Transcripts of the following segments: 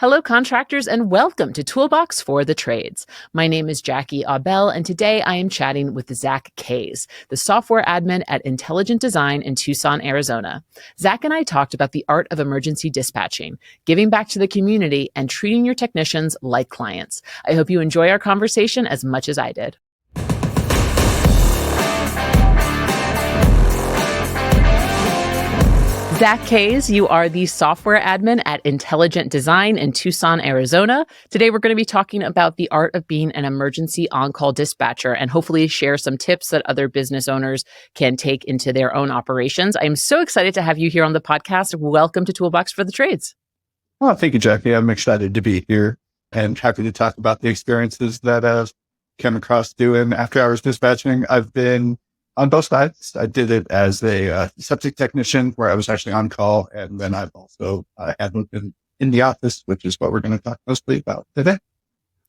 Hello, contractors, and welcome to Toolbox for the Trades. My name is Jackie Aubel, and today I am chatting with Zack Kays, the software admin at Intelligent Design in Tucson, Arizona. Zack and I talked about the art of emergency dispatching, giving back to the community, and treating your technicians like clients. I hope you enjoy our conversation as much as I did. Zack Kays, you are the software admin at Intelligent Design in Tucson, Arizona. Today, we're going to be talking about the art of being an emergency on-call dispatcher and hopefully share some tips that other business owners can take into their own operations. I'm so excited to have you here on the podcast. Welcome to Toolbox for the Trades. Well, thank you, Jackie. I'm excited to be here and happy to talk about the experiences that I've come across doing after-hours dispatching. I've been on both sides. I did it as a septic technician where I was actually on call. And then I've also handled it in the office, which is what we're going to talk mostly about today.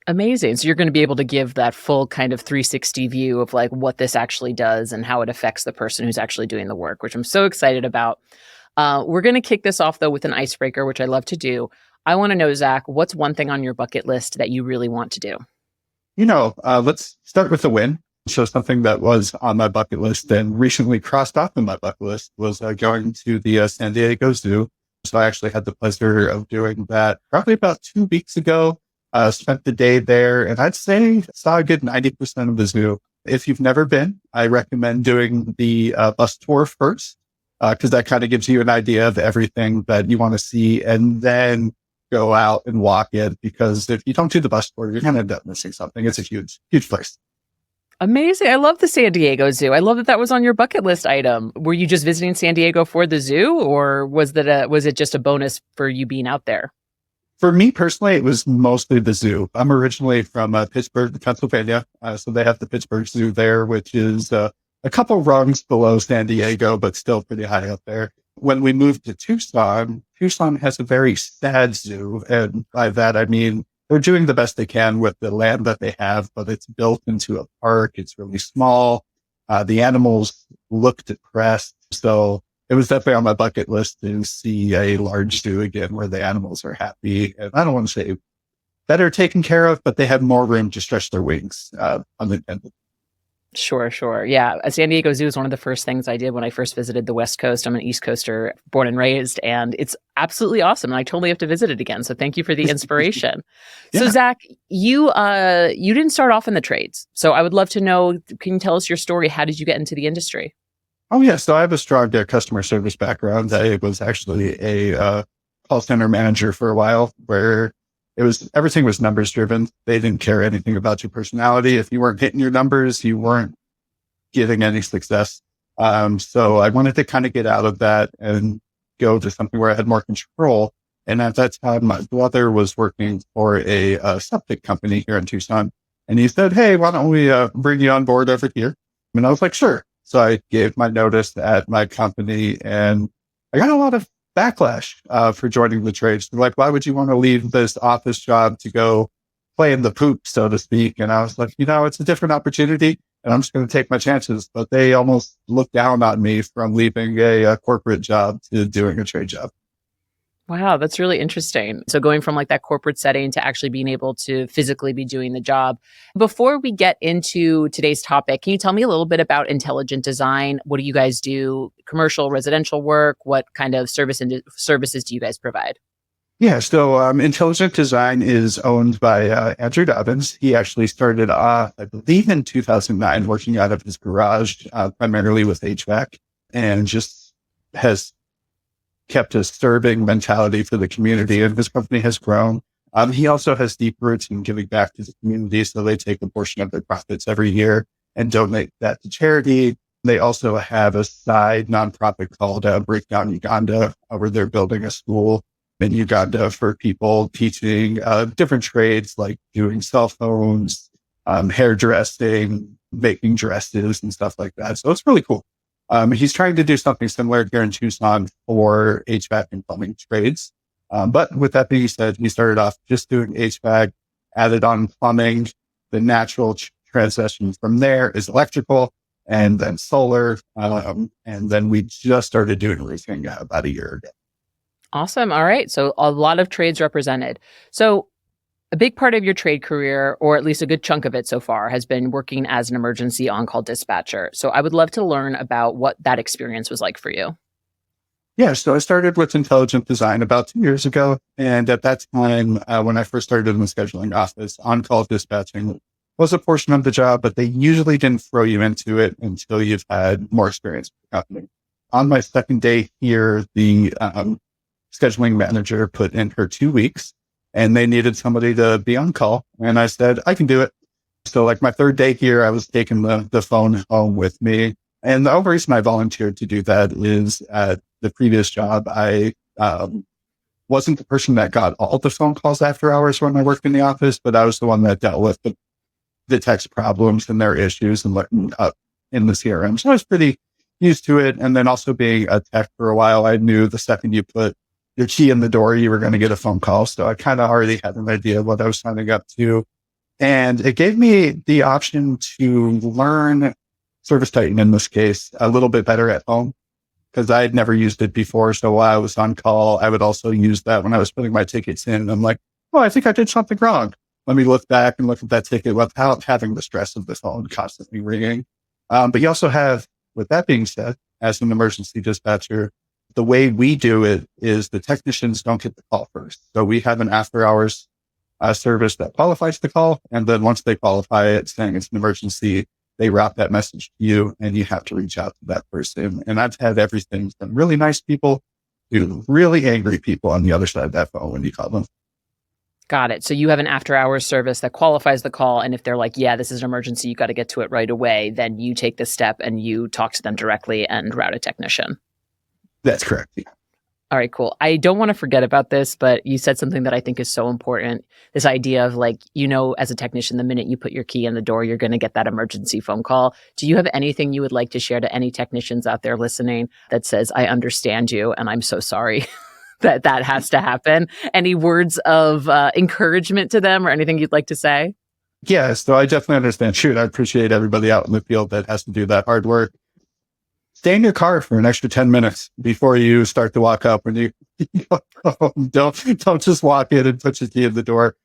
Amazing. So you're going to be able to give that full kind of 360 view of like what this actually does and how it affects the person who's actually doing the work, which I'm so excited about. We're going to kick this off, though, with an icebreaker, which I love to do. I want to know, Zack, what's one thing on your bucket list that you really want to do? Let's start with the win. So something that was on my bucket list and recently crossed off on my bucket list was going to the San Diego Zoo. So I actually had the pleasure of doing that probably about 2 weeks ago. Spent the day there, and I'd say saw a good 90% of the zoo. If you've never been, I recommend doing the bus tour first, because that kind of gives you an idea of everything that you want to see, and then go out and walk it. Because if you don't do the bus tour, you're going to end up missing something. It's a huge, huge place. Amazing. I love the San Diego Zoo. I love that that was on your bucket list item. Were you just visiting San Diego for the zoo, or was it just a bonus for you being out there? For me personally, it was mostly the zoo. I'm originally from Pittsburgh, Pennsylvania. So they have the Pittsburgh Zoo there, which is a couple rungs below San Diego, but still pretty high up there. When we moved to Tucson has a very sad zoo. And by that, I mean, they're doing the best they can with the land that they have, but it's built into a park. It's really small. The animals look depressed. So it was definitely on my bucket list to see a large zoo again where the animals are happy. And I don't want to say better taken care of, but they have more room to stretch their wings. Unintended. Sure. Yeah. San Diego Zoo is one of the first things I did when I first visited the West Coast. I'm an East Coaster, born and raised, and it's absolutely awesome. And I totally have to visit it again. So thank you for the inspiration. Yeah. So Zack, you didn't start off in the trades. So I would love to know, can you tell us your story? How did you get into the industry? Oh, yeah. So I have a strong customer service background. I was actually a call center manager for a while where everything was numbers driven. They didn't care anything about your personality. If you weren't hitting your numbers, you weren't getting any success. So I wanted to kind of get out of that and go to something where I had more control. And at that time, my brother was working for a septic company here in Tucson. And he said, "Hey, why don't we bring you on board over here?" And I was like, "Sure." So I gave my notice at my company, and I got a lot of backlash for joining the trades. They're like, "Why would you want to leave this office job to go play in the poop, so to speak?" And I was like, it's a different opportunity and I'm just going to take my chances. But they almost looked down on me from leaving a corporate job to doing a trade job. Wow, that's really interesting. So going from like that corporate setting to actually being able to physically be doing the job. Before we get into today's topic, can you tell me a little bit about Intelligent Design? What do you guys do? Commercial, residential work? What kind of services do you guys provide? Yeah, so Intelligent Design is owned by Andrew Dobbins. He actually started off, I believe, in 2009, working out of his garage, primarily with HVAC, and just has kept a serving mentality for the community, and his company has grown. He also has deep roots in giving back to the community, so they take a portion of their profits every year and donate that to charity. They also have a side nonprofit called Breakdown Uganda, where they're building a school in Uganda for people teaching different trades like doing cell phones, hairdressing, making dresses and stuff like that. So it's really cool. He's trying to do something similar here in Tucson for HVAC and plumbing trades. But with that being said, he started off just doing HVAC, added on plumbing. The natural transition from there is electrical and then solar. And then we just started doing roofing about a year ago. Awesome. All right. So a lot of trades represented. So a big part of your trade career, or at least a good chunk of it so far, has been working as an emergency on-call dispatcher. So I would love to learn about what that experience was like for you. Yeah, so I started with intelligent design about 2 years ago. And at that time, when I first started in the scheduling office, on-call dispatching was a portion of the job, but they usually didn't throw you into it until you've had more experience with the company. On my second day here, the scheduling manager put in her 2 weeks and they needed somebody to be on call. And I said, I can do it. So like my third day here, I was taking the phone home with me. And the only reason I volunteered to do that is at the previous job, I wasn't the person that got all the phone calls after hours when I worked in the office, but I was the one that dealt with the tech's problems and their issues and letting up in the CRM. So I was pretty used to it. And then also being a tech for a while, I knew the second you put your key in the door, you were going to get a phone call. So I kind of already had an idea of what I was signing up to. And it gave me the option to learn ServiceTitan in this case a little bit better at home because I had never used it before. So while I was on call, I would also use that when I was putting my tickets in. And I'm like, oh, I think I did something wrong. Let me look back and look at that ticket without having the stress of the phone constantly ringing. But you also have, with that being said, as an emergency dispatcher, the way we do it is the technicians don't get the call first. So we have an after hours service that qualifies the call. And then once they qualify it, saying it's an emergency, they route that message to you and you have to reach out to that person. And I've had everything from really nice people to really angry people on the other side of that phone when you call them. Got it. So you have an after hours service that qualifies the call. And if they're like, yeah, this is an emergency, you got to get to it right away, then you take the step and you talk to them directly and route a technician. That's correct. Yeah. All right, cool. I don't want to forget about this, but you said something that I think is so important. This idea of like, as a technician, the minute you put your key in the door, you're going to get that emergency phone call. Do you have anything you would like to share to any technicians out there listening that says, I understand you and I'm so sorry that has to happen? Any words of encouragement to them or anything you'd like to say? Yeah, so I definitely understand. Shoot, I appreciate everybody out in the field that has to do that hard work. Stay in your car for an extra 10 minutes before you start to walk up. When you don't just walk in and put your key in the door.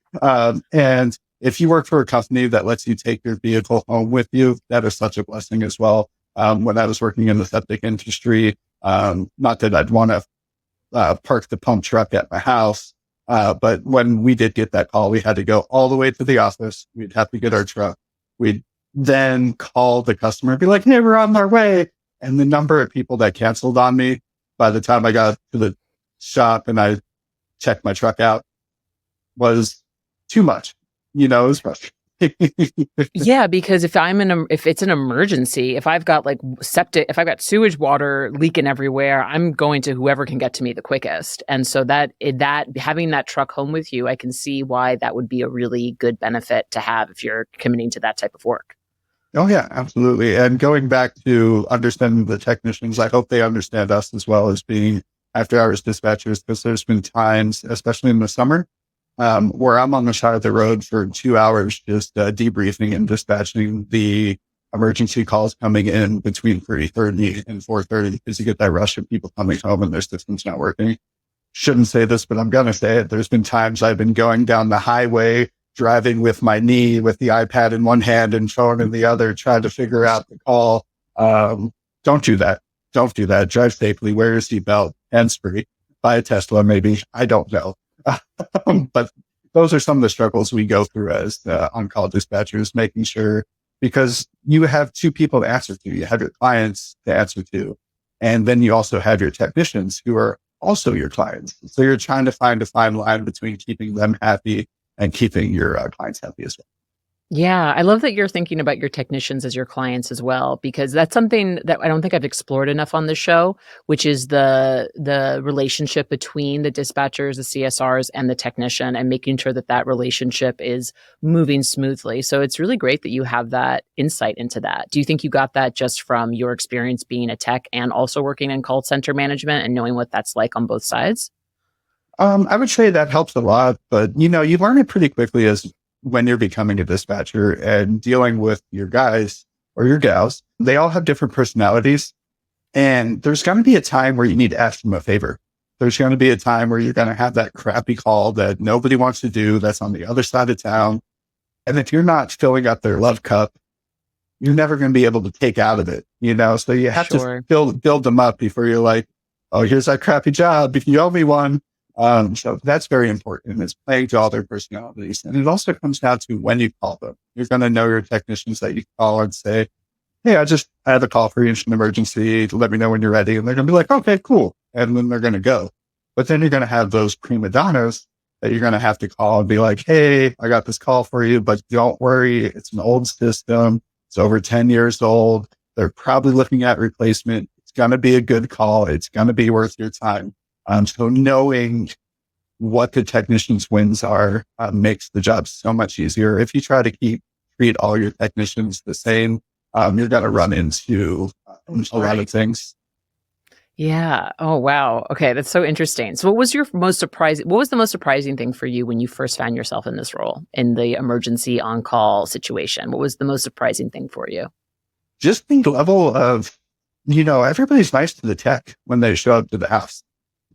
And if you work for a company that lets you take your vehicle home with you, that is such a blessing as well. When I was working in the septic industry, not that I'd want to park the pump truck at my house, but when we did get that call, we had to go all the way to the office. We'd have to get our truck. We'd then call the customer and be like, hey, we're on our way. And the number of people that canceled on me by the time I got to the shop and I checked my truck out was too much. It was frustrating. Yeah, because if it's an emergency, if I've got like septic, if I've got sewage water leaking everywhere, I'm going to whoever can get to me the quickest. And so that having that truck home with you, I can see why that would be a really good benefit to have if you're committing to that type of work. Oh, yeah, absolutely. And going back to understanding the technicians, I hope they understand us as well as being after hours dispatchers, because there's been times, especially in the summer, where I'm on the side of the road for 2 hours, just debriefing and dispatching the emergency calls coming in between 3:30 and 4:30, because you get that rush of people coming home and their system's not working. Shouldn't say this, but I'm going to say it. There's been times I've been going down the highway, driving with my knee, with the iPad in one hand and phone in the other, trying to figure out the call. Don't do that. Don't do that. Drive safely. Wear your seatbelt. Hands-free. Buy a Tesla, maybe. I don't know. But those are some of the struggles we go through as on-call dispatchers, making sure, because you have two people to answer to. You have your clients to answer to, and then you also have your technicians who are also your clients. So you're trying to find a fine line between keeping them happy and keeping your clients happy as well. Yeah, I love that you're thinking about your technicians as your clients as well, because that's something that I don't think I've explored enough on the show, which is the relationship between the dispatchers, the CSRs, and the technician, and making sure that that relationship is moving smoothly. So it's really great that you have that insight into that. Do you think you got that just from your experience being a tech and also working in call center management and knowing what that's like on both sides? I would say that helps a lot, but you learn it pretty quickly as when you're becoming a dispatcher and dealing with your guys or your gals. They all have different personalities, and there's going to be a time where you need to ask them a favor. There's going to be a time where you're going to have that crappy call that nobody wants to do, that's on the other side of town. And if you're not filling up their love cup, you're never going to be able to take out of it, So you have to build them up before you're like, oh, here's that crappy job. If you owe me one. So that's very important. It's playing to all their personalities. And it also comes down to when you call them. You're going to know your technicians that you call and say, hey, I have a call for you. It's an emergency. Let me know when you're ready. And they're going to be like, okay, cool. And then they're going to go. But then you're going to have those prima donnas that you're going to have to call and be like, hey, I got this call for you, but don't worry. It's an old system. It's over 10 years old. They're probably looking at replacement. It's going to be a good call. It's going to be worth your time. So knowing what the technician's wins are makes the job so much easier. If you try to treat all your technicians the same, you're going to run into a lot of things. Yeah. Oh, wow. Okay. That's so interesting. So what was the most surprising thing for you when you first found yourself in this role, in the emergency on-call situation? What was the most surprising thing for you? Just the level of, everybody's nice to the tech when they show up to the house.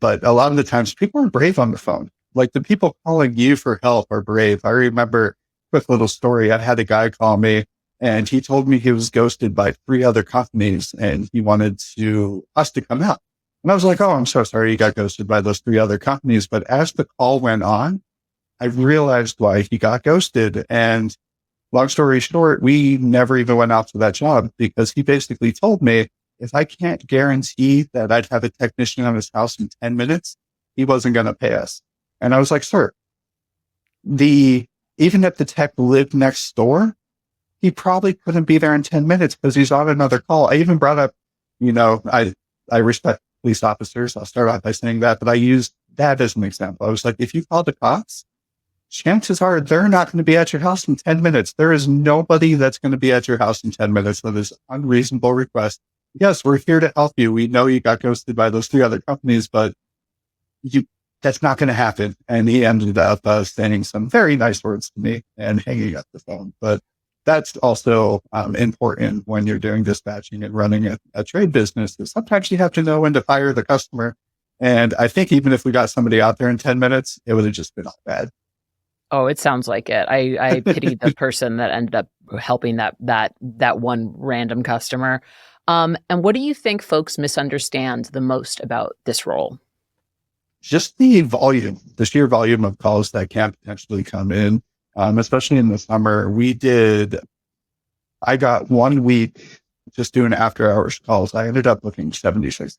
But a lot of the times people are brave on the phone. Like the people calling you for help are brave. I remember, quick little story. I had a guy call me and he told me he was ghosted by 3 other companies and he wanted us to come out. And I was like, oh, I'm so sorry you got ghosted by those 3 other companies. But as the call went on, I realized why he got ghosted. And long story short, we never even went out to that job because he basically told me, if I can't guarantee that I'd have a technician on his house in 10 minutes, he wasn't going to pay us. And I was like, sir, even if the tech lived next door, he probably couldn't be there in 10 minutes because he's on another call. I even brought up, I respect police officers. I'll start off by saying that, but I used that as an example. I was like, if you call the cops, chances are they're not going to be at your house in 10 minutes. There is nobody that's going to be at your house in 10 minutes. So this unreasonable request. Yes, we're here to help you. We know you got ghosted by those 3 other companies, but that's not going to happen. And he ended up saying some very nice words to me and hanging up the phone. But that's also important when you're doing dispatching and running a trade business. Sometimes you have to know when to fire the customer. And I think even if we got somebody out there in 10 minutes, it would have just been all bad. Oh, it sounds like it. I pity the person that ended up helping that one random customer. And what do you think folks misunderstand the most about this role? Just the sheer volume of calls that can potentially come in, especially in the summer. I got 1 week just doing after hours calls. I ended up booking 76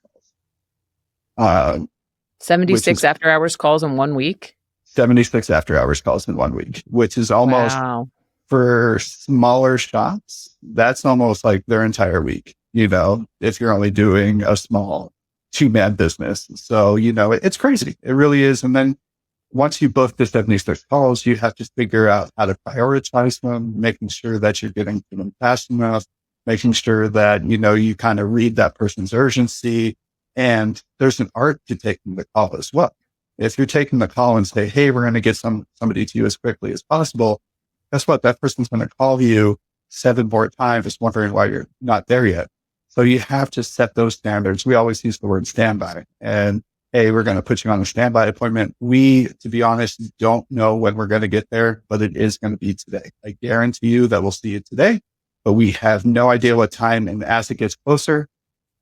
calls. 76 after hours calls in 1 week? 76 after hours calls in 1 week, which is almost, for smaller shops, that's almost like their entire week. If you're only doing a small 2-man business. So, it's crazy. It really is. And then once you book the 76 calls, you have to figure out how to prioritize them, making sure that you're getting to them fast enough, making sure that, you kind of read that person's urgency. And there's an art to taking the call as well. If you're taking the call and say, hey, we're going to get somebody to you as quickly as possible, guess what? That person's going to call you 7 more times wondering why you're not there yet. So you have to set those standards. We always use the word standby. And hey, we're going to put you on a standby appointment. We, to be honest, don't know when we're going to get there, but it is going to be today. I guarantee you that we'll see you today, but we have no idea what time. And as it gets closer,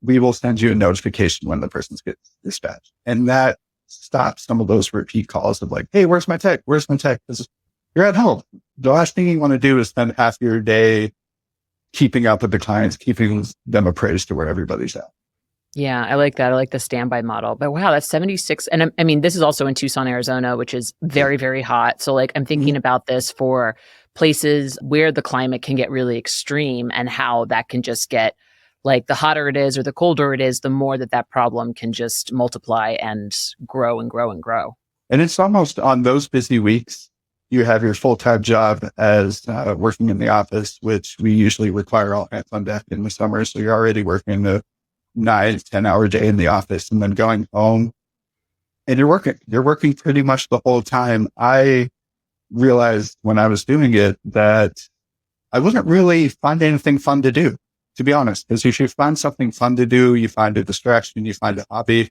we will send you a notification when the person gets dispatched. And that stops some of those repeat calls of like, hey, where's my tech? Where's my tech? Because you're at home. The last thing you want to do is spend half your day keeping up with the clients, keeping them appraised to where everybody's at. Yeah, I like that. I like the standby model. But wow, that's 76. And I mean, this is also in Tucson, Arizona, which is very, very hot. So like, I'm thinking about this for places where the climate can get really extreme and how that can just get, like, the hotter it is or the colder it is, the more that problem can just multiply and grow and grow and grow. And it's almost on those busy weeks, you have your full-time job as working in the office, which we usually require all hands on deck in the summer. So you're already working a 9-10 hour day in the office and then going home and you're working pretty much the whole time. I realized when I was doing it that I wasn't really finding anything fun to do, to be honest, because if you find something fun to do, you find a distraction, you find a hobby.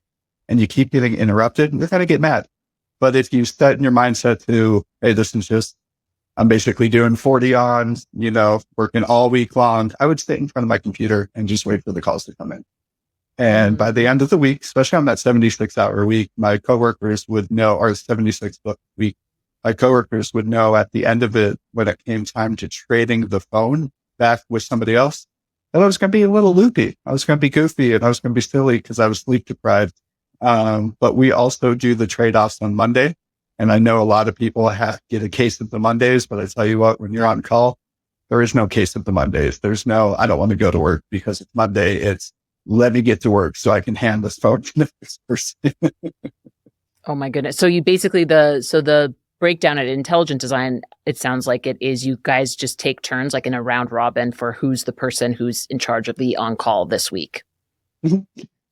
and you keep getting interrupted, you're going to get mad. But if you set in your mindset to, hey, this is just, I'm basically doing 40 on, working all week long, I would sit in front of my computer and just wait for the calls to come in. And by the end of the week, especially on that 76-hour week, my coworkers would know, or 76-book week, my coworkers would know at the end of it, when it came time to trading the phone back with somebody else, that I was going to be a little loopy. I was going to be goofy and I was going to be silly because I was sleep deprived. But we also do the trade-offs on Monday. And I know a lot of people get a case of the Mondays, but I tell you what, when you're on call, there is no case of the Mondays. There's no, I don't want to go to work because it's Monday. It's let me get to work so I can hand this phone to the next person. Oh my goodness. So you basically, the breakdown at Intelligent Design, it sounds like it is you guys just take turns like in a round robin for who's the person who's in charge of the on-call this week.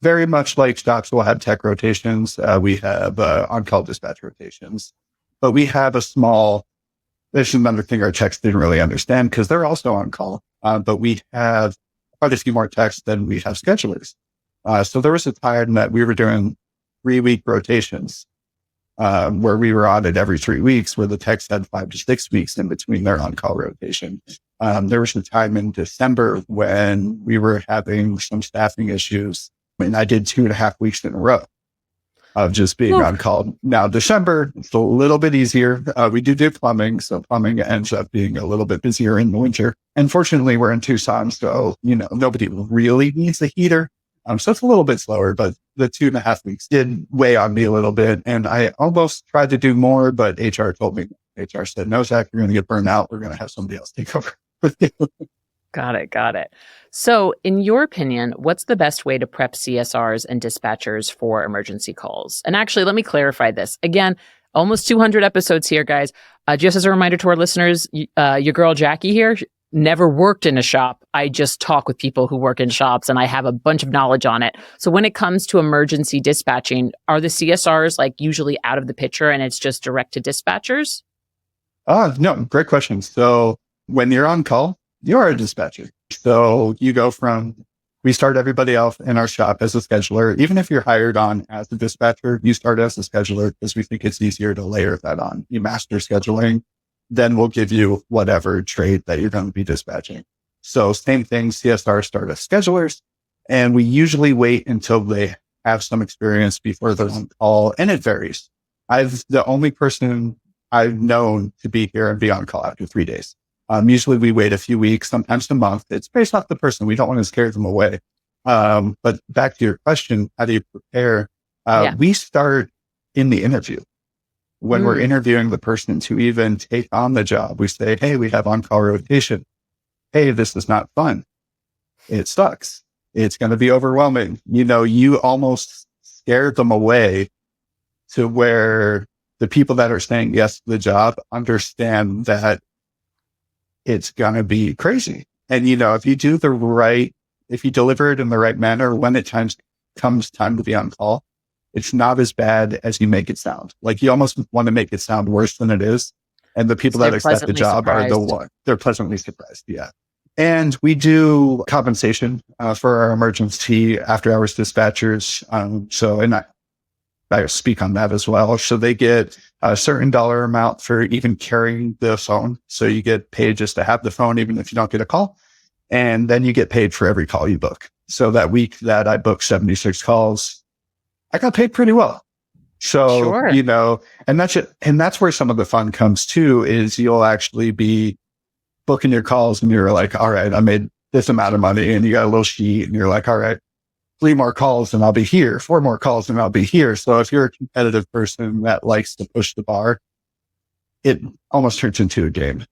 Very much like shops will have tech rotations. We have on-call dispatch rotations. But we have this is another thing our techs didn't really understand because they're also on call. But we have quite a few more techs than we have schedulers. So there was a time that we were doing 3-week rotations where we were on it every 3 weeks, where the techs had 5 to 6 weeks in between their on-call rotation. There was a time in December when we were having some staffing issues. And I did 2.5 weeks in a row of just being on call. Now, December, it's a little bit easier. We do plumbing. So plumbing ends up being a little bit busier in the winter. And fortunately, we're in Tucson. So, nobody really needs a heater. So it's a little bit slower, but the 2.5 weeks did weigh on me a little bit. And I almost tried to do more, but HR told me, HR said, no, Zach, you're going to get burned out. We're going to have somebody else take over with you. Got it. So in your opinion, what's the best way to prep CSRs and dispatchers for emergency calls? And actually, let me clarify this. Again, almost 200 episodes here, guys. Just as a reminder to our listeners, your girl Jackie here never worked in a shop. I just talk with people who work in shops and I have a bunch of knowledge on it. So when it comes to emergency dispatching, are the CSRs like usually out of the picture and it's just direct to dispatchers? No, great question. So when you're on call, you are a dispatcher. So you go we start everybody else in our shop as a scheduler. Even if you're hired on as a dispatcher, you start as a scheduler because we think it's easier to layer that on. You master scheduling, then we'll give you whatever trade that you're going to be dispatching. So same thing, CSR start as schedulers, and we usually wait until they have some experience before they're on call, and it varies. The only person I've known to be here and be on call after 3 days. Usually we wait a few weeks, sometimes a month. It's based off the person. We don't want to scare them away. But back to your question, how do you prepare? We start in the interview. When we're interviewing the person to even take on the job, we say, hey, we have on-call rotation. Hey, this is not fun. It sucks. It's going to be overwhelming. You almost scare them away to where the people that are saying yes to the job understand that it's going to be crazy. And, if you if you deliver it in the right manner, when it comes time to be on call, it's not as bad as you make it sound. Like you almost want to make it sound worse than it is. And the people that accept the job are the one. They're pleasantly surprised. Yeah. And we do compensation for our emergency after hours dispatchers. I speak on that as well. So they get a certain dollar amount for even carrying the phone. So you get paid just to have the phone, even if you don't get a call. And then you get paid for every call you book. So that week that I booked 76 calls, I got paid pretty well. So, sure. And that's where some of the fun comes too, is you'll actually be booking your calls and you're like, all right, I made this amount of money, and you got a little sheet and you're like, all right, 3 more calls and I'll be here, 4 more calls and I'll be here. So if you're a competitive person that likes to push the bar, it almost turns into a game.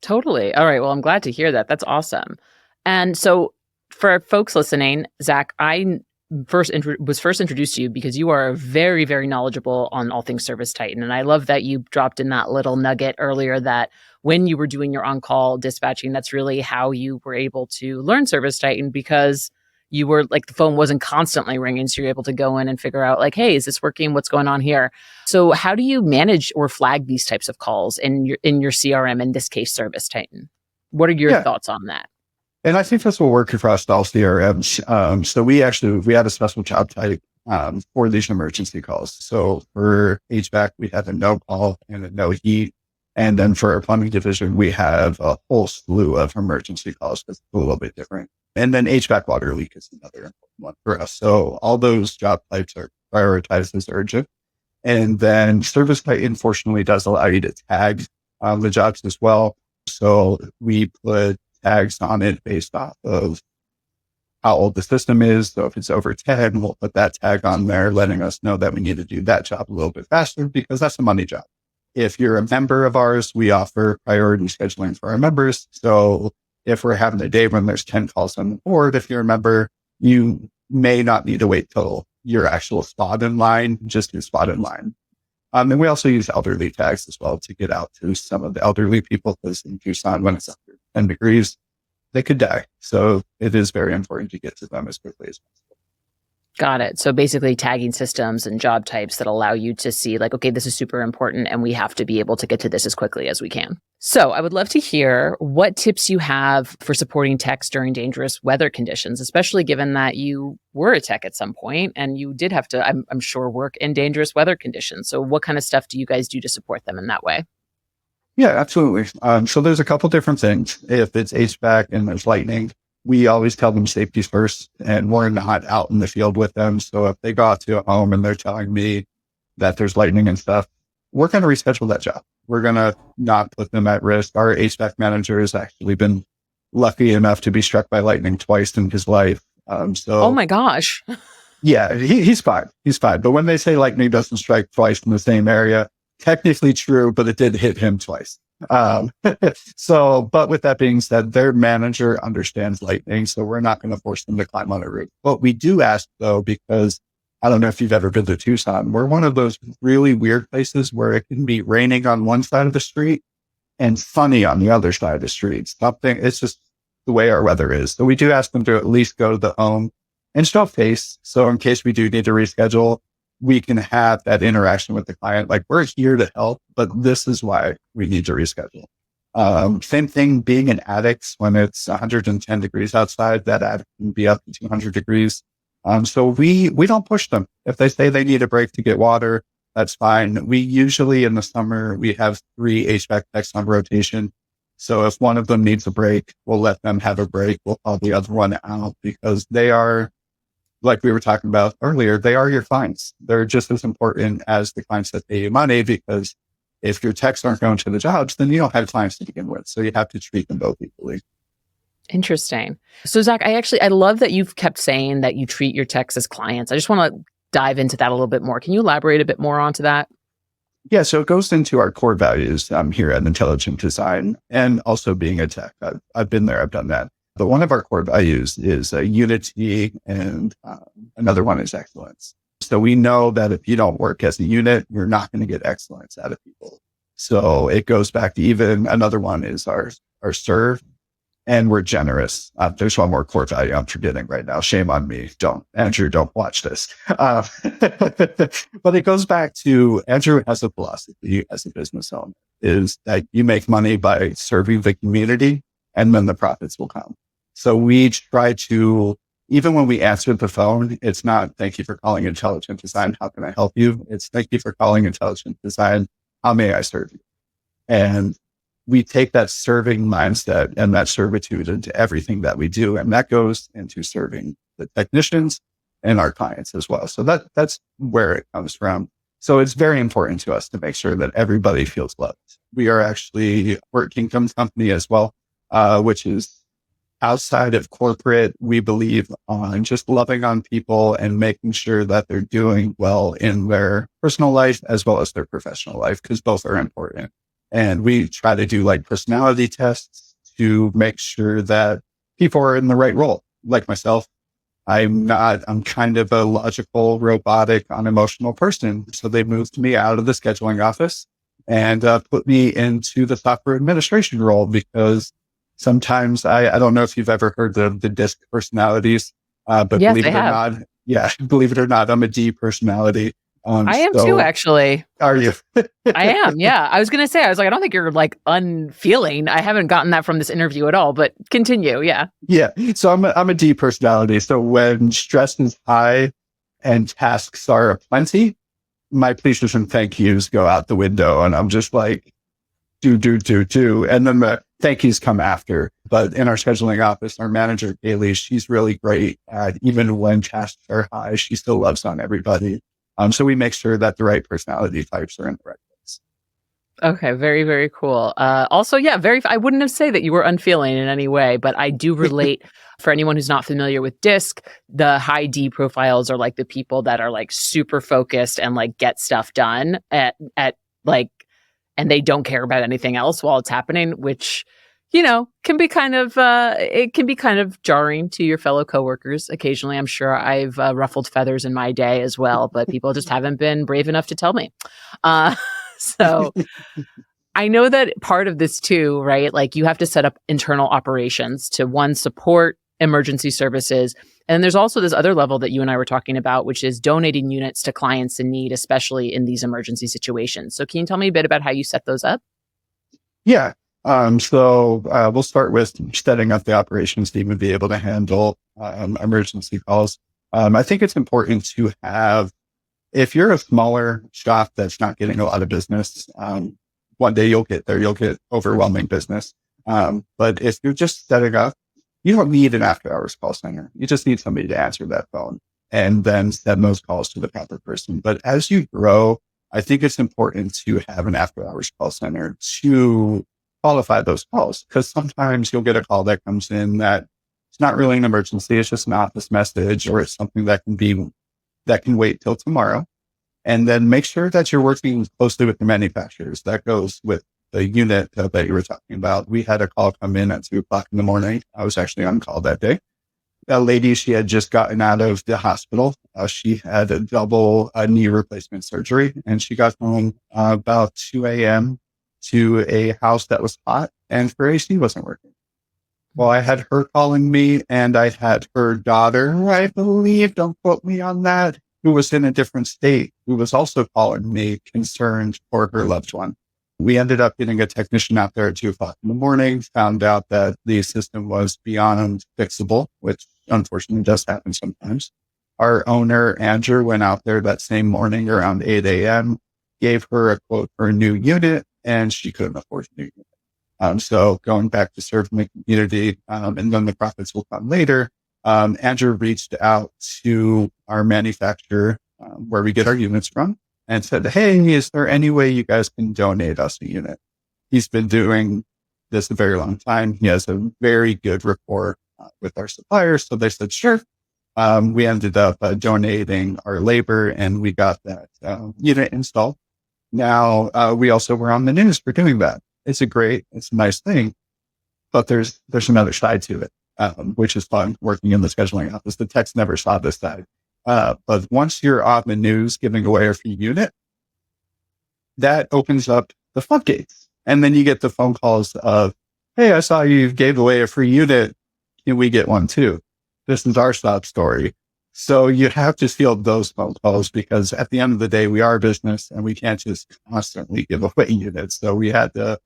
Totally. All right. Well, I'm glad to hear that. That's awesome. And so for folks listening, Zach, I was first introduced to you because you are very, very knowledgeable on all things ServiceTitan. And I love that you dropped in that little nugget earlier that when you were doing your on-call dispatching, that's really how you were able to learn ServiceTitan, because you were like, the phone wasn't constantly ringing. So you're able to go in and figure out like, hey, is this working? What's going on here? So how do you manage or flag these types of calls in your CRM, in this case, ServiceTitan? What are your thoughts on that? And I think this will work across all CRMs. So we had a special job for these emergency calls. So for HVAC, we have a no call and a no heat. And then for our plumbing division, we have a whole slew of emergency calls that's a little bit different. And then HVAC water leak is another important one for us. So all those job types are prioritized as urgent. And then ServiceTitan fortunately does allow you to tag the jobs as well. So we put tags on it based off of how old the system is. So if it's over 10, we'll put that tag on there, letting us know that we need to do that job a little bit faster because that's a money job. If you're a member of ours, we offer priority scheduling for our members. So if we're having a day when there's 10 calls on the board, if you're a member, you may not need to wait till your actual spot in line, just your spot in line. And we also use elderly tags as well to get out to some of the elderly people because in Tucson, when it's under 10 degrees, they could die. So it is very important to get to them as quickly as possible. Got it. So basically tagging systems and job types that allow you to see like, okay, this is super important and we have to be able to get to this as quickly as we can. So I would love to hear what tips you have for supporting techs during dangerous weather conditions, especially given that you were a tech at some point and you did have to, I'm sure, work in dangerous weather conditions. So what kind of stuff do you guys do to support them in that way? Yeah, absolutely. So there's a couple different things. If it's HVAC and there's lightning, we always tell them safety first, and we're not out in the field with them. So if they go out to a home and they're telling me that there's lightning and stuff, we're going to reschedule that job. We're going to not put them at risk. Our HVAC manager has actually been lucky enough to be struck by lightning twice in his life. Oh my gosh. Yeah, he's fine. He's fine. But when they say lightning doesn't strike twice in the same area, technically true, but it did hit him twice. But with that being said, their manager understands lightning, so we're not going to force them to climb on a roof. What we do ask though, because I don't know if you've ever been to Tucson, we're one of those really weird places where it can be raining on one side of the street and sunny on the other side of the street. It's just the way our weather is. So we do ask them to at least go to the home and show face. So in case we do need to reschedule, we can have that interaction with the client. Like, we're here to help, but this is why we need to reschedule. Same thing being in attics when it's 110 degrees outside, that attic can be up to 200 degrees. So we don't push them. If they say they need a break to get water, that's fine. We usually in the summer, we have 3 HVAC techs on rotation. So if one of them needs a break, we'll let them have a break. We'll call the other one out because they are, like we were talking about earlier, they are your clients. They're just as important as the clients that pay you money, because if your techs aren't going to the jobs, then you don't have clients to begin with. So you have to treat them both equally. Interesting. So Zach, I love that you've kept saying that you treat your techs as clients. I just want to dive into that a little bit more. Can you elaborate a bit more onto that? Yeah, so it goes into our core values here at Intelligent Design, and also being a tech. I've been there, I've done that. But one of our core values is unity, and another one is excellence. So we know that if you don't work as a unit, you're not going to get excellence out of people. So it goes back to, even another one is our serve, and we're generous. There's one more core value I'm forgetting right now. Shame on me. Andrew, don't watch this. But it goes back to, Andrew has a philosophy as a business owner, is that you make money by serving the community, and then the profits will come. So we try to, even when we answer the phone, it's not, thank you for calling Intelligent Design, how can I help you? It's, thank you for calling Intelligent Design, how may I serve you? And we take that serving mindset and that servitude into everything that we do. And that goes into serving the technicians and our clients as well. So that's where it comes from. So it's very important to us to make sure that everybody feels loved. We are actually, we're a Kingdom company as well, which is outside of corporate. We believe on just loving on people and making sure that they're doing well in their personal life as well as their professional life, because both are important. And we try to do like personality tests to make sure that people are in the right role. Like myself, I'm kind of a logical, robotic, unemotional person. So they moved me out of the scheduling office and put me into the software administration role, because sometimes I don't know if you've ever heard the DISC personalities, but yes, believe it or not, I'm a D personality. I am too, actually. Are you? I am. Yeah. I was going to say, I don't think you're like unfeeling. I haven't gotten that from this interview at all, but continue. Yeah. Yeah. So I'm a D personality. So when stress is high, and tasks are aplenty, my pleases and thank yous go out the window. And I'm just like, do. And then the thank yous come after. But in our scheduling office, our manager, Kaylee, she's really great at, even when tasks are high, she still loves on everybody. So we make sure that the right personality types are in the right place. Okay, very, very cool. Also, yeah, I wouldn't have said that you were unfeeling in any way, but I do relate. For anyone who's not familiar with DISC, the high D profiles are like the people that are like super focused and like get stuff done at like, and they don't care about anything else while it's happening, which, can be kind of, it can be kind of jarring to your fellow coworkers. Occasionally, I'm sure I've ruffled feathers in my day as well, but people just haven't been brave enough to tell me. So I know that part of this too, right? Like you have to set up internal operations to one, support emergency services. And then there's also this other level that you and I were talking about, which is donating units to clients in need, especially in these emergency situations. So can you tell me a bit about how you set those up? Yeah. So we'll start with setting up the operations team and be able to handle emergency calls. I think it's important to have, if you're a smaller shop that's not getting a lot of business, one day you'll get there, you'll get overwhelming business. But if you're just setting up, you don't need an after hours call center. You just need somebody to answer that phone and then send those calls to the proper person. But as you grow, I think it's important to have an after hours call center to qualify those calls, because sometimes you'll get a call that comes in that it's not really an emergency. It's just an office message, or it's something that can wait till tomorrow. And then make sure that you're working closely with the manufacturers. That goes with the unit that you were talking about. We had a call come in at 2:00 in the morning. I was actually on call that day. A lady, she had just gotten out of the hospital. She had a double knee replacement surgery, and she got home about 2 a.m. to a house that was hot, and her AC wasn't working. Well, I had her calling me, and I had her daughter, I believe, don't quote me on that, who was in a different state, who was also calling me concerned for her loved one. We ended up getting a technician out there at 2:00 in the morning, found out that the system was beyond fixable, which unfortunately does happen sometimes. Our owner, Andrew, went out there that same morning around 8 a.m., gave her a quote for a new unit, and she couldn't afford a new unit. So going back to serving the community, and then the profits will come later, Andrew reached out to our manufacturer where we get our units from and said, hey, is there any way you guys can donate us a unit? He's been doing this a very long time. He has a very good rapport with our suppliers. So they said, sure. We ended up donating our labor, and we got that unit installed. Now, we also were on the news for doing that. It's a nice thing, but there's another side to it, which is fun working in the scheduling office. The techs never saw this side. But once you're on the news giving away a free unit, that opens up the floodgates. And then you get the phone calls of, hey, I saw you gave away a free unit. Can we get one too? This is our sob story. So you have to field those phone calls, because at the end of the day, we are a business and we can't just constantly give away units. So we had to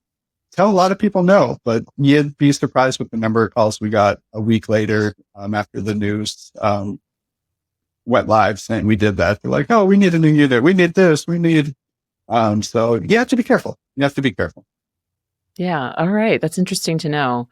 tell a lot of people no, but you'd be surprised with the number of calls we got a week later after the news went live saying we did that. They're like, oh, we need a new unit. We need this. We need. So you have to be careful. You have to be careful. Yeah. All right. That's interesting to know.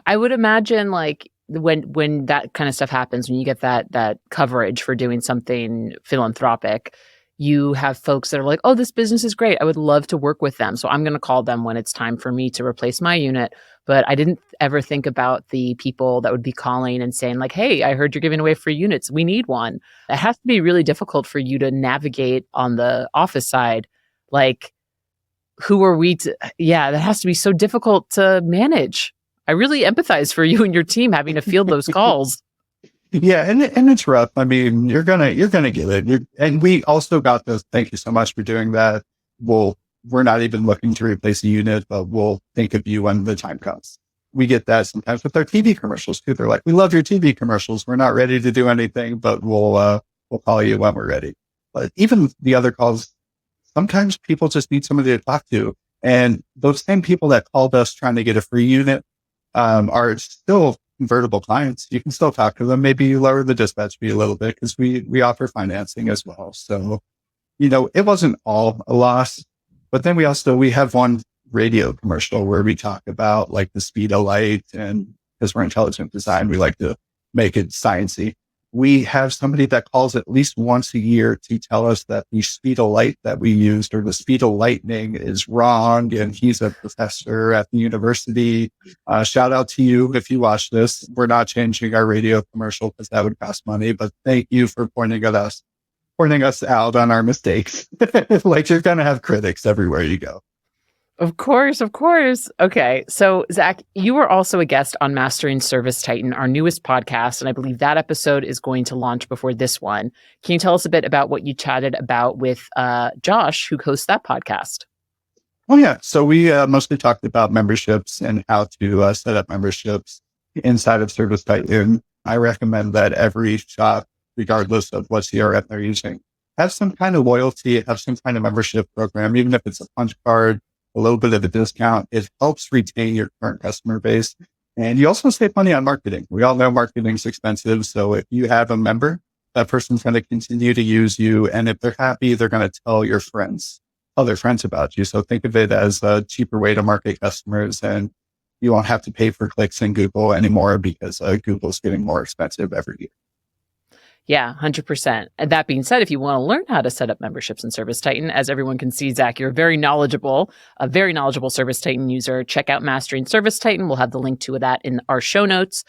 I would imagine like when that kind of stuff happens, when you get that coverage for doing something philanthropic, you have folks that are like, oh, this business is great. I would love to work with them. So I'm going to call them when it's time for me to replace my unit. But I didn't ever think about the people that would be calling and saying like, hey, I heard you're giving away free units. We need one. It has to be really difficult for you to navigate on the office side. Like, who are we to, yeah, that has to be so difficult to manage. I really empathize for you and your team having to field those calls. Yeah, and it's rough. I mean, you're gonna get it. And we also got those. Thank you so much for doing that. We're not even looking to replace a unit, but we'll think of you when the time comes. We get that sometimes with our TV commercials too. They're like, we love your TV commercials. We're not ready to do anything, but we'll call you when we're ready. But even the other calls, sometimes people just need somebody to talk to. And those same people that called us trying to get a free unit, are still convertible clients. You can still talk to them. Maybe you lower the dispatch fee a little bit because we offer financing as well. So, it wasn't all a loss. But then we have one radio commercial where we talk about like the speed of light, and because we're intelligent design, we like to make it sciencey. We have somebody that calls at least once a year to tell us that the speed of light that we used or the speed of lightning is wrong. And he's a professor at the university. Shout out to you if you watch this. We're not changing our radio commercial because that would cost money, but thank you for pointing us out on our mistakes. Like, you're going to have critics everywhere you go. Of course, of course. Okay. So, Zack, you were also a guest on Mastering ServiceTitan, our newest podcast, and I believe that episode is going to launch before this one. Can you tell us a bit about what you chatted about with Josh, who hosts that podcast? Oh, yeah. So we mostly talked about memberships and how to set up memberships inside of ServiceTitan. I recommend that every shop, regardless of what CRM they're using, have some kind of loyalty, have some kind of membership program, even if it's a punch card, a little bit of a discount. It helps retain your current customer base. And you also save money on marketing. We all know marketing's expensive. So if you have a member, that person's going to continue to use you. And if they're happy, they're going to tell their friends about you. So think of it as a cheaper way to market customers, and you won't have to pay for clicks in Google anymore because Google's getting more expensive every year. Yeah, 100%. And that being said, if you want to learn how to set up memberships in ServiceTitan, as everyone can see, Zack, you're a very knowledgeable ServiceTitan user. Check out Mastering ServiceTitan. We'll have the link to that in our show notes.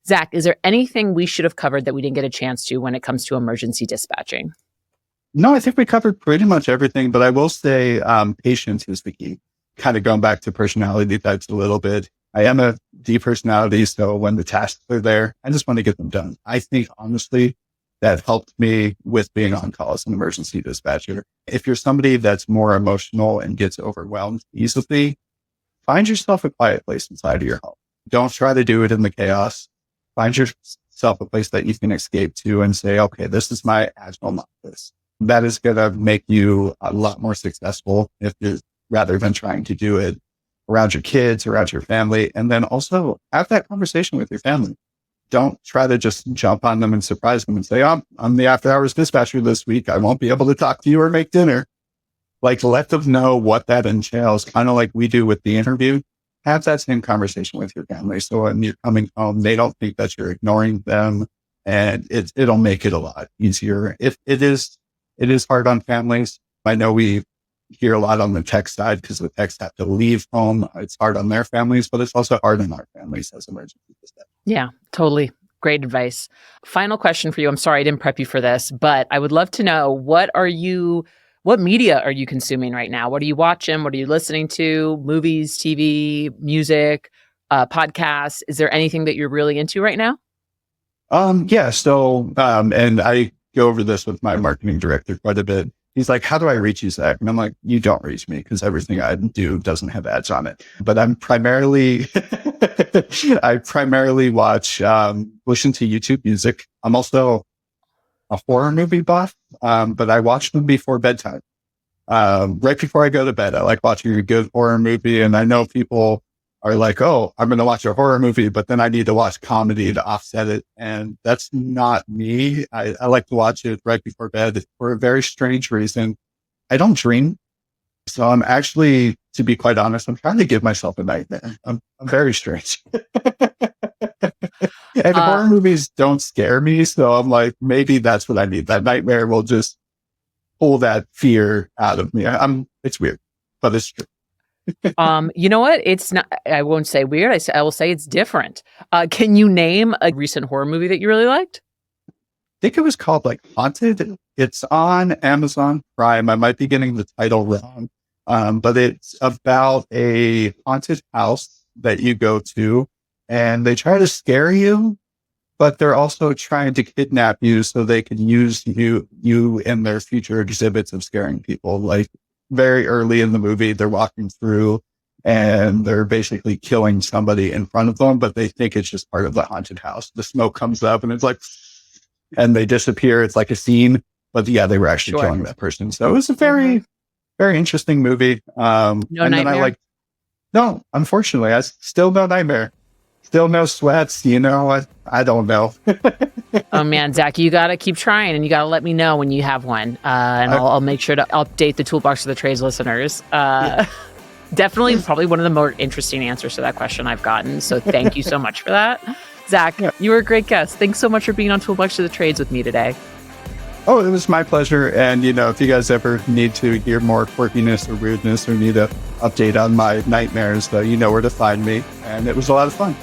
Zack, is there anything we should have covered that we didn't get a chance to when it comes to emergency dispatching? No, I think we covered pretty much everything, but I will say patience is the key. Kind of going back to personality types a little bit. I am a D personality, so when the tasks are there, I just want to get them done. I think, honestly, that helped me with being on call as an emergency dispatcher. If you're somebody that's more emotional and gets overwhelmed easily, find yourself a quiet place inside of your home. Don't try to do it in the chaos. Find yourself a place that you can escape to and say, okay, this is my agile office. That is going to make you a lot more successful rather than trying to do it around your kids, around your family. And then also have that conversation with your family. Don't try to just jump on them and surprise them and say, I'm the after hours dispatcher this week. I won't be able to talk to you or make dinner. Like, let them know what that entails, kind of like we do with the interview. Have that same conversation with your family. So when you're coming home, they don't think that you're ignoring them, and it'll make it a lot easier. If it is hard on families. I know we hear a lot on the tech side because the techs have to leave home. It's hard on their families, but it's also hard on our families as emergency dispatchers. Yeah, totally. Great advice. Final question for you. I'm sorry I didn't prep you for this, but I would love to know, what media are you consuming right now? What are you watching? What are you listening to? Movies, TV, music, podcasts? Is there anything that you're really into right now? Yeah. So, and I go over this with my marketing director quite a bit. He's like, how do I reach you, Zack? And I'm like, you don't reach me because everything I do doesn't have ads on it. But I primarily watch, listen to YouTube music. I'm also a horror movie buff, but I watch them before bedtime. Right before I go to bed, I like watching a good horror movie. And I know people are like, oh, I'm going to watch a horror movie, but then I need to watch comedy to offset it. And that's not me. I like to watch it right before bed for a very strange reason. I don't dream. So I'm actually, to be quite honest, I'm trying to give myself a nightmare. I'm very strange. And horror movies don't scare me. So I'm like, maybe that's what I need. That nightmare will just pull that fear out of me. It's weird, but it's true. You know what? It's not, I won't say weird. I will say it's different. Can you name a recent horror movie that you really liked? I think it was called like Haunted. It's on Amazon Prime. I might be getting the title wrong. But it's about a haunted house that you go to, and they try to scare you, but they're also trying to kidnap you so they can use you in their future exhibits of scaring people. Like, very early in the movie, they're walking through and they're basically killing somebody in front of them, but they think it's just part of the haunted house. The smoke comes up and it's like, and they disappear. It's like a scene, but yeah, they were actually killing that person. So it was a very, very interesting movie. No and nightmare? then no, unfortunately, I still no nightmare. Still no sweats, I don't know. Oh man, Zach, you got to keep trying, and you got to let me know when you have one. And I'll make sure to update the Toolbox for the Trades listeners. Definitely probably one of the more interesting answers to that question I've gotten. So thank you so much for that. Zach, you were a great guest. Thanks so much for being on Toolbox for the Trades with me today. Oh, it was my pleasure. And, if you guys ever need to hear more quirkiness or weirdness or need an update on my nightmares, though, you know where to find me. And it was a lot of fun.